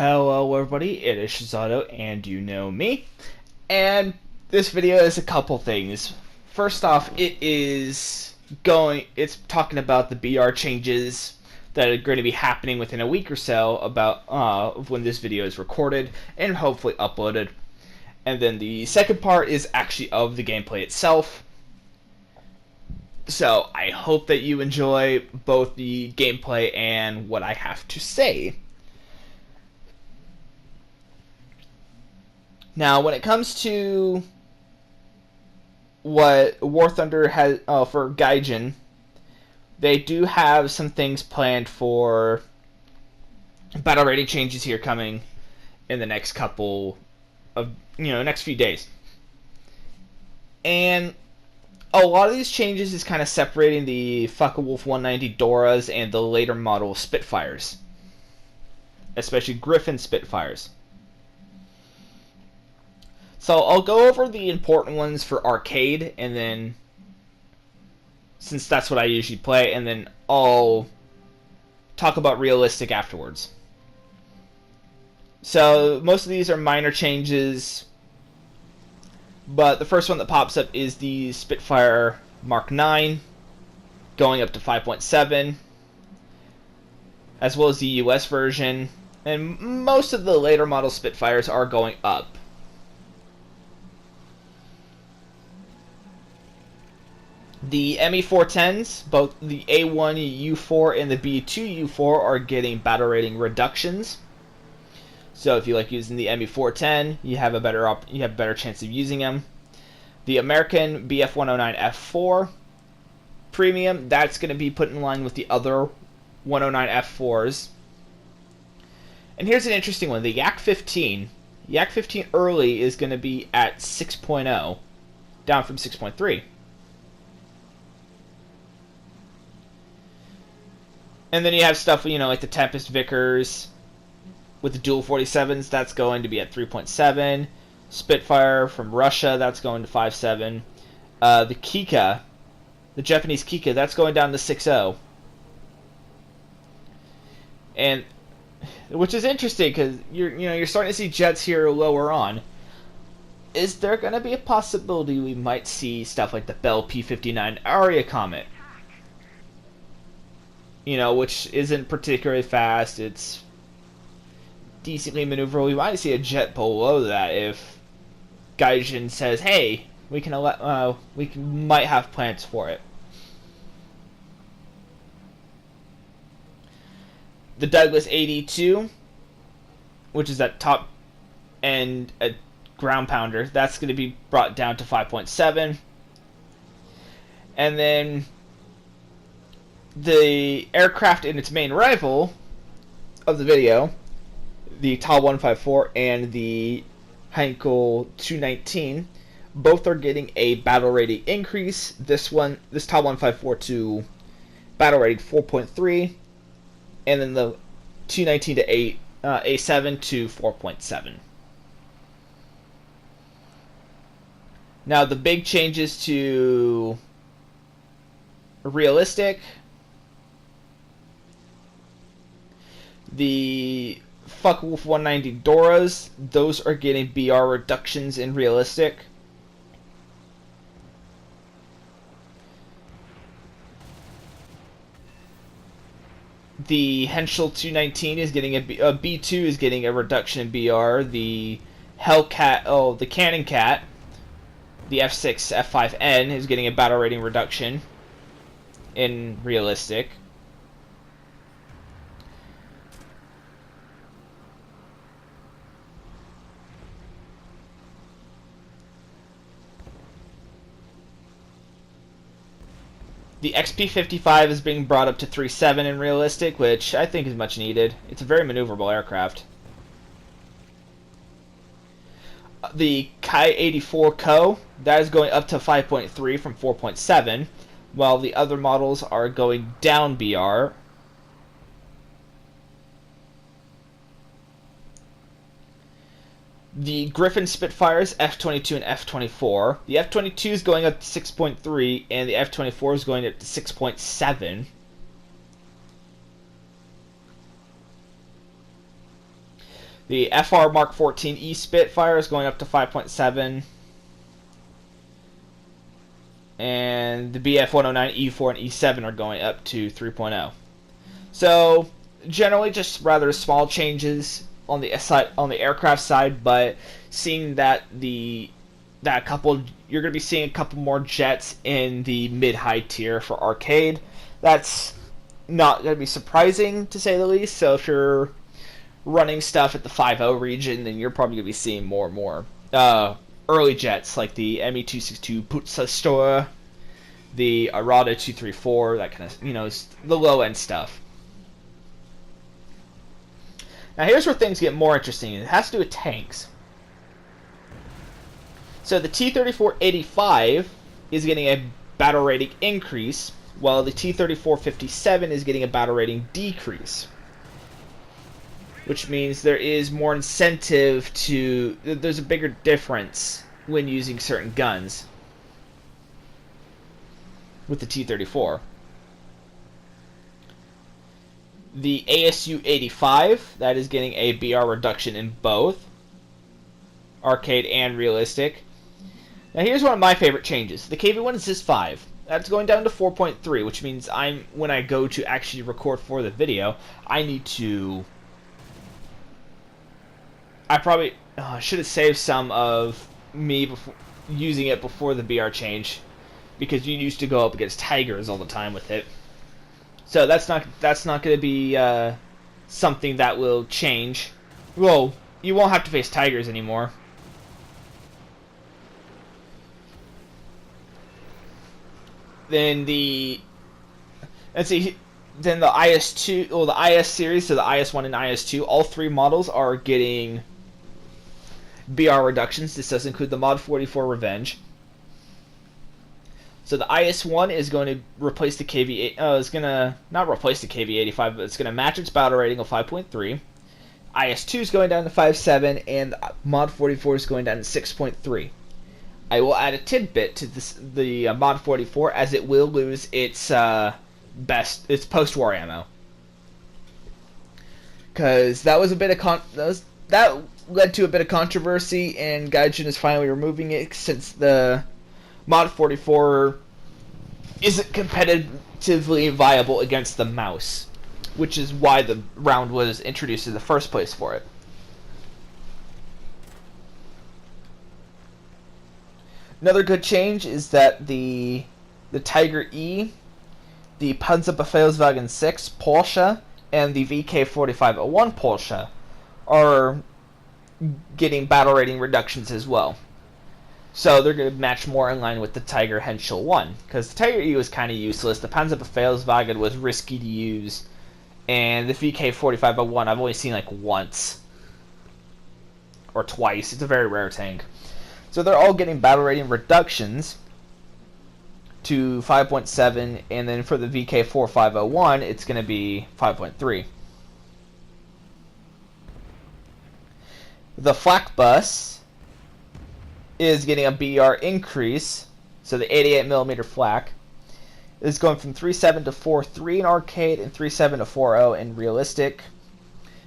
Hello everybody, it is Shizato, and you know me. And this video is a couple things. First off, it's talking about the BR changes that are going to be happening within a week or so about when this video is recorded and hopefully uploaded. And then the second part is actually of the gameplay itself. So I hope that you enjoy both the gameplay and what I have to say. Now, when it comes to what War Thunder has for Gaijin, they do have some things planned for battle rating changes here coming in the next couple of next few days. And a lot of these changes is kind of separating the Focke-Wulf 190 Doras and the later model Spitfires, especially Griffin Spitfires. So I'll go over the important ones for arcade, and then, since that's what I usually play, and then I'll talk about realistic afterwards. So most of these are minor changes, but the first one that pops up is the Spitfire Mark 9 going up to 5.7, as well as the US version, and most of the later model Spitfires are going up. The ME410s, both the A1U4 and the B2U4, are getting battle rating reductions. So if you like using the ME410, you have a better chance of using them. The American BF109F4 Premium, that's going to be put in line with the other 109F4s. And here's an interesting one: the Yak-15. Yak-15 early is going to be at 6.0, down from 6.3. And then you have stuff, like the Tempest Vickers with the dual 47s, that's going to be at 3.7. Spitfire from Russia, that's going to 5.7. The Kika, the Japanese Kika, that's going down to 6.0. And which is interesting because you're starting to see jets here lower on. Is there going to be a possibility we might see stuff like the Bell P-59 Aria Comet? Which isn't particularly fast. It's decently maneuverable. We might see a jet below that if Gaijin says, "Hey, we might have plans for it." The Douglas 82, which is that top end a ground pounder, that's going to be brought down to 5.7, and then the aircraft in its main rival of the video, the Ta-154 and the Heinkel 219, both are getting a battle rating increase. This Ta-154 to battle rating 4.3, and then the 219 to A7 to 4.7. Now the big changes to realistic: the Focke-Wulf 190 Doras, those are getting BR reductions in realistic. The Henschel 219 is getting a B2 is getting a reduction in BR. The Hellcat, the Cannon Cat, the F6 F5N is getting a battle rating reduction in realistic. The XP-55 is being brought up to 3.7 in realistic, which I think is much needed. It's a very maneuverable aircraft. The Kai-84 Co, that is going up to 5.3 from 4.7, while the other models are going down BR. The Griffin Spitfires, F-22 and F-24. The F-22 is going up to 6.3, and the F-24 is going up to 6.7. The FR Mark 14E Spitfire is going up to 5.7. And the BF 109 E4 and E7 are going up to 3.0. So generally just rather small changes on the aircraft side, but seeing that you're going to be seeing a couple more jets in the mid-high tier for arcade. That's not going to be surprising, to say the least. So if you're running stuff at the 5.0 region, then you're probably going to be seeing more and more early jets like the ME262 Putzastor, the Arada 234, that kind of, the low-end stuff. Now here's where things get more interesting. It has to do with tanks. So the T-34-85 is getting a battle rating increase, while the T-34-57 is getting a battle rating decrease. Which means there is more incentive there's a bigger difference when using certain guns with the T-34. The ASU-85, that is getting a BR reduction in both arcade and realistic. Now here's one of my favorite changes. The KV-1 Assist 5. That's going down to 4.3, which means when I go to actually record for the video, I need to... I probably should have saved some of me using it before the BR change, because you used to go up against Tigers all the time with it. So that's not going to be something that will change. Well, you won't have to face Tigers anymore. Then the IS-2, or the IS series, so the IS-1 and IS-2, all three models are getting BR reductions. This does include the Mod 44 Revenge. So the IS-1 is going to replace the KV... it's going to not replace the KV-85, but it's going to match its battle rating of 5.3. IS-2 is going down to 5.7, and Mod 44 is going down to 6.3. I will add a tidbit to the Mod 44, as it will lose its post-war ammo, because that was a bit of that led to a bit of controversy, and Gaijin is finally removing it since the Mod 44 isn't competitively viable against the mouse, which is why the round was introduced in the first place for it. Another good change is that the Tiger E, the Panzerbefehlswagen 6 Porsche, and the VK4501 Porsche are getting battle rating reductions as well. So they're going to match more in line with the Tiger Henschel 1, because the Tiger E was kind of useless, the Panzerbefehlswagen was risky to use, and the VK4501 I've only seen like once or twice. It's a very rare tank. So they're all getting battle rating reductions to 5.7, and then for the VK4501, it's going to be 5.3. The flak bus is getting a BR increase, so the 88mm flak is going from 3.7 to 4.3 in arcade and 3.7 to 4.0 in realistic.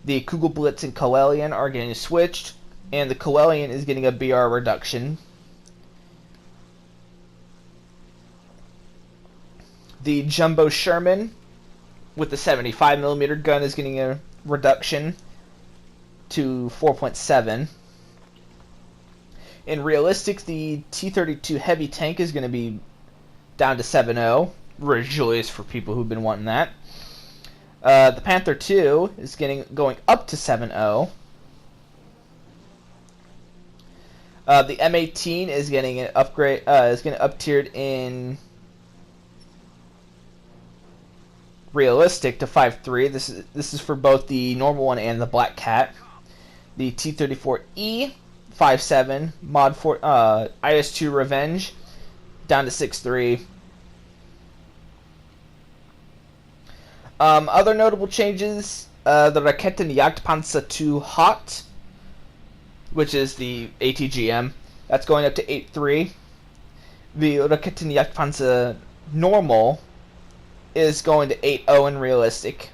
The Kugelblitz and Coelian are getting switched, and the Coelian is getting a BR reduction. The Jumbo Sherman with the 75mm gun is getting a reduction to 4.7. In realistic, the T-32 heavy tank is going to be down to 7.0. Rejoice for people who've been wanting that. The Panther II is going up to 7.0. The M18 is getting an upgrade. Is getting up-tiered in realistic to 5.3. This is for both the normal one and the Black Cat. The T-34E 5.7 Mod 4 IS-2 Revenge down to 6.3. Other notable changes: the Raketenjagdpanzer 2 Hot, which is the ATGM, that's going up to 8.3. The Raketenjagdpanzer Normal is going to 8.0 in realistic.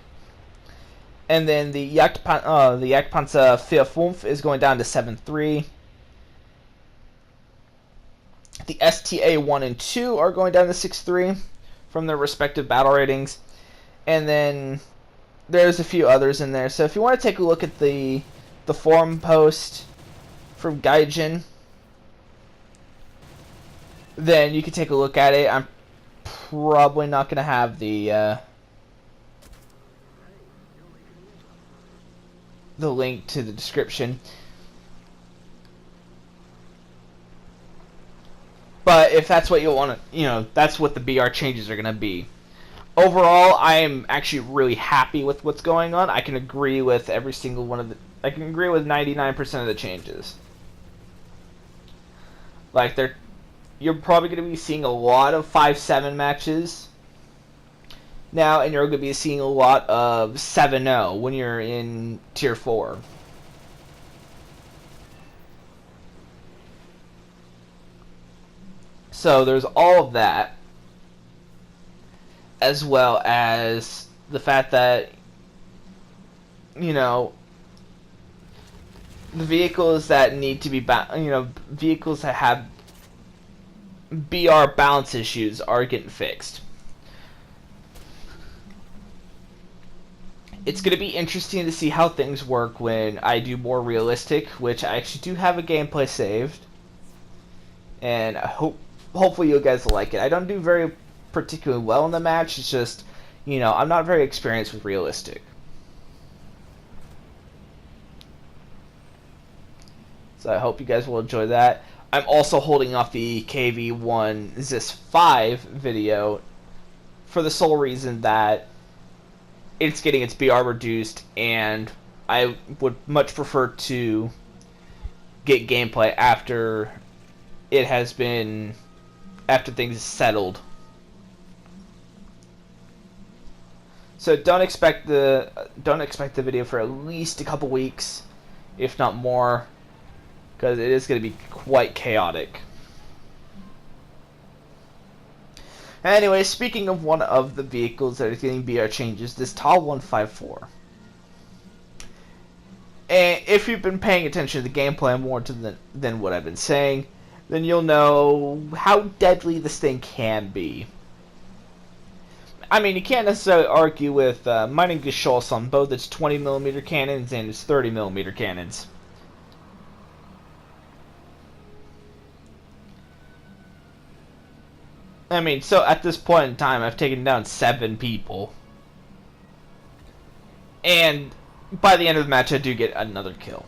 And then the Jagdpanzer 4.5 is going down to 7.3. The STA 1 and 2 are going down to 6.3 from their respective battle ratings. And then there's a few others in there. So if you want to take a look at the forum post from Gaijin, then you can take a look at it. I'm probably not going to have the link to the description. But if that's what you want to, that's what the BR changes are going to be. Overall, I am actually really happy with what's going on. I can agree with every single one of the... I can agree with 99% of the changes. Like, you're probably going to be seeing a lot of 5-7 matches now, and you're going to be seeing a lot of 7-0 when you're in Tier 4. So there's all of that, as well as the fact that, the vehicles that need to be, vehicles that have BR balance issues are getting fixed. It's going to be interesting to see how things work when I do more realistic, which I actually do have a gameplay saved, and hopefully you guys will like it. I don't do very particularly well in the match. It's just, I'm not very experienced with realistic. So I hope you guys will enjoy that. I'm also holding off the KV1 Zis 5 video for the sole reason that it's getting its BR reduced, and I would much prefer to get gameplay after it has been, after things settled. So don't expect the video for at least a couple weeks, if not more, because it is going to be quite chaotic. Anyway, speaking of one of the vehicles that are getting BR changes, this TAL 154. And if you've been paying attention to the gameplay more than what I've been saying, then you'll know how deadly this thing can be. I mean, you can't necessarily argue with Mining Geschoss on both its 20mm cannons and its 30mm cannons. I mean, so at this point in time, I've taken down 7 people. And by the end of the match, I do get another kill.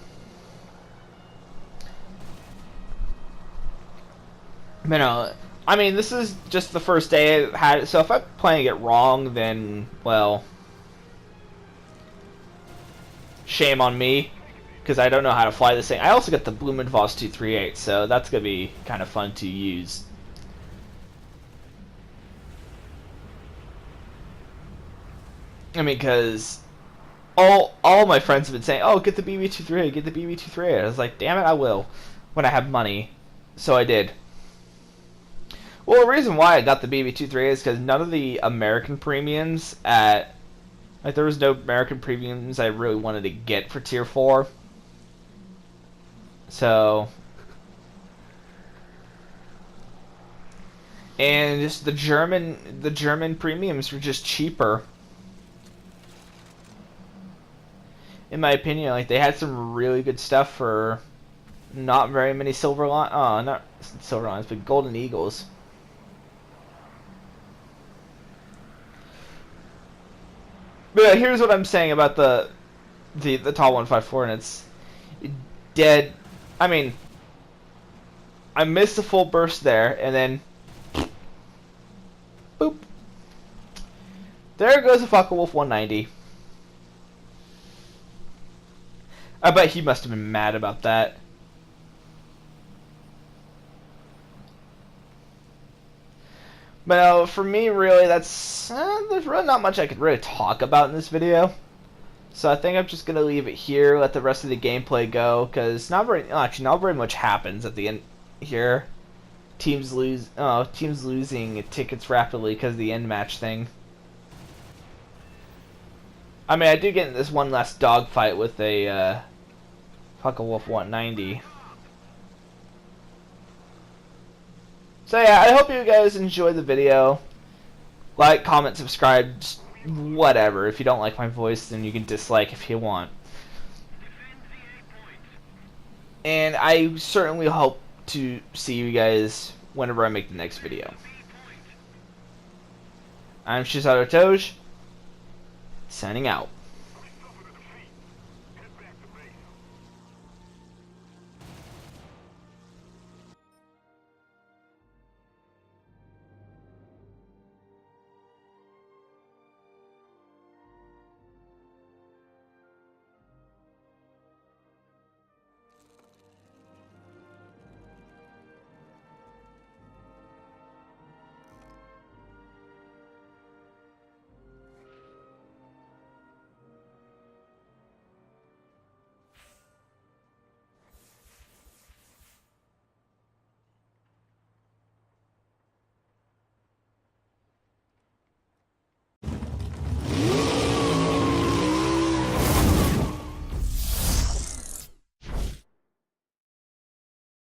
I mean, this is just the first day I've had it, so if I'm playing it wrong, then, well, shame on me, because I don't know how to fly this thing. I also got the Blumenvoss 238, so that's going to be kind of fun to use. I mean, because all my friends have been saying, oh, get the BB-238, get the BB-238. I was like, damn it, I will, when I have money. So I did. Well, the reason why I got the BB-238 is because none of the American premiums there was no American premiums I really wanted to get for Tier 4. So, and just the German premiums were just cheaper. In my opinion, like, they had some really good stuff for not very many not silver lines, but golden eagles. But here's what I'm saying about the TAL 154, and it's dead. I mean, I missed a full burst there, and then boop. There goes a Focke-Wulf 190. I bet he must have been mad about that. But for me, really, there's really not much I could really talk about in this video. So I think I'm just gonna leave it here, let the rest of the gameplay go, because not very much happens at the end here. Teams losing tickets rapidly because of the end match thing. I mean, I do get in this one last dogfight with a Wolf 190. So yeah, I hope you guys enjoyed the video. Like, comment, subscribe, just whatever. If you don't like my voice, then you can dislike if you want. And I certainly hope to see you guys whenever I make the next video. I'm Shizato Toj, signing out.